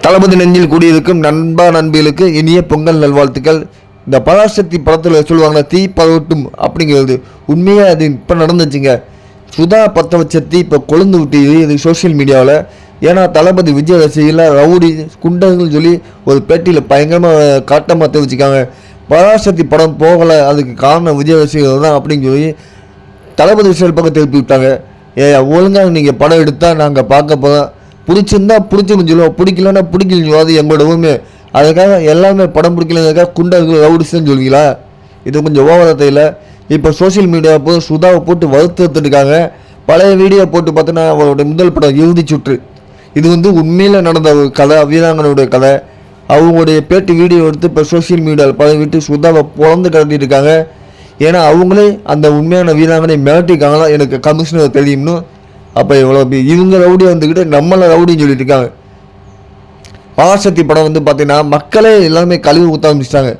தளபதி நெஞ்சில் கூடியிருக்கும் நண்பா நண்பிகளுக்கு இனிய பொங்கல் நல்வாழ்த்துக்கள். இந்த பராசக்தி படத்தில் சொல்லுவாங்க தீ பரவட்டும் அப்படிங்கிறது உண்மையாக அது இப்போ நடந்துச்சுங்க. சுதா பற்ற வச்ச தீ இப்போ கொழுந்து விட்டு இது சோஷியல் மீடியாவில். ஏன்னா தளபதி விஜய் ரசிகர்கள் ரவுடி குண்டர்கள் சொல்லி ஒரு பேட்டியில் பயங்கரமாக காட்டமாக தெரிவிச்சுக்காங்க. பராசக்தி படம் போகலை, அதுக்கு காரணம் விஜய் ரசிகர்கள் தான் அப்படின்னு சொல்லி தளபதி விஷயம் பக்கம் திருப்பி விட்டாங்க. ஒழுங்காக நீங்கள் படம் எடுத்தால் நாங்கள் பார்க்க போகிறோம், பிடிச்சிருந்தா பிடிச்சிருந்து சொல்லுவோம், பிடிக்கலன்னா பிடிக்கலன்னு சொல்லுவோம். அது எங்களோட உண்மை. அதுக்காக எல்லாமே படம் பிடிக்கலதுக்காக குண்டர்கள் ரவுடிஸ்ன்னு சொல்லுவீங்களா? இது கொஞ்சம் ஓவராக இல்லை. இப்போ சோசியல் மீடியாவை போய் சுதாவை போட்டு வறுத்துருக்காங்க. பழைய வீடியோ போட்டு பார்த்தோன்னா அவரோட முதல் படம் இறுதி சுற்று, இது உண்மையில் நடந்த ஒரு கதை, வீராங்கனுடைய கதை. அவங்களுடைய பேட்டி வீடியோ எடுத்து இப்போ சோசியல் மீடியாவில் பழகிட்டு சுதாவை பிறந்து கடத்திட்டு இருக்காங்க. ஏன்னா அவங்களே அந்த உண்மையான வீராங்கனை மிரட்டிருக்காங்களா எனக்கு கமிஷனர் தெரியும்னு. அப்போ இவ்வளோ இவங்க ரவுடி வந்துக்கிட்டு நம்மளை ரவுடின்னு சொல்லிட்டு இருக்காங்க. பராசக்தி படம் பார்த்தீங்கன்னா மக்களே எல்லாருமே கழுவி ஊற்ற ஆரம்பிச்சிட்டாங்க.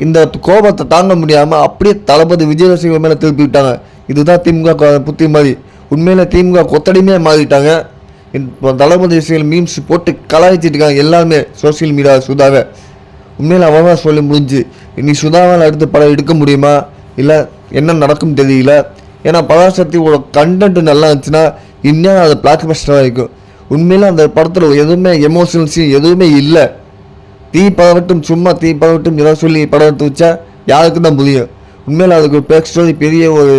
இந்த கோபத்தை தாங்க முடியாமல் அப்படியே தளபதி விஜய் ரசிகர்கள் மேலே திருப்பி விட்டாங்க. இதுதான் திமுக புத்தி மாதிரி. உண்மையில் திமுக கொத்தடிமையாக மாறிட்டாங்க. இப்போ தளபதி ரசிகர்கள் மீம்ஸ் போட்டு கலாய்ச்சிட்டு இருக்காங்க எல்லாருமே சோசியல் மீடியா சுதாவை. உண்மையில் அவன் தான் சொல்லி முடிஞ்சு இனி சுதாவால் அடுத்து படம் எடுக்க முடியுமா இல்லை என்ன நடக்கும் தெரியல. ஏன்னா பராசக்தியோட கண்டென்ட் நல்லா இருந்துச்சுன்னா இன்னும் அது பிளாக் பஸ்டராக இருக்கும். உண்மையில் அந்த படத்தில் எதுவுமே எமோஷனல் சீன் எதுவுமே இல்லை. தீ பரவட்டும் சும்மா தீ பரவட்டும் ஏதாவது சொல்லி படம் எடுத்து வச்சா யாருக்கு தான் புரியும். உண்மையில் அதுக்கு பேக் ஸ்டோரி பெரிய ஒரு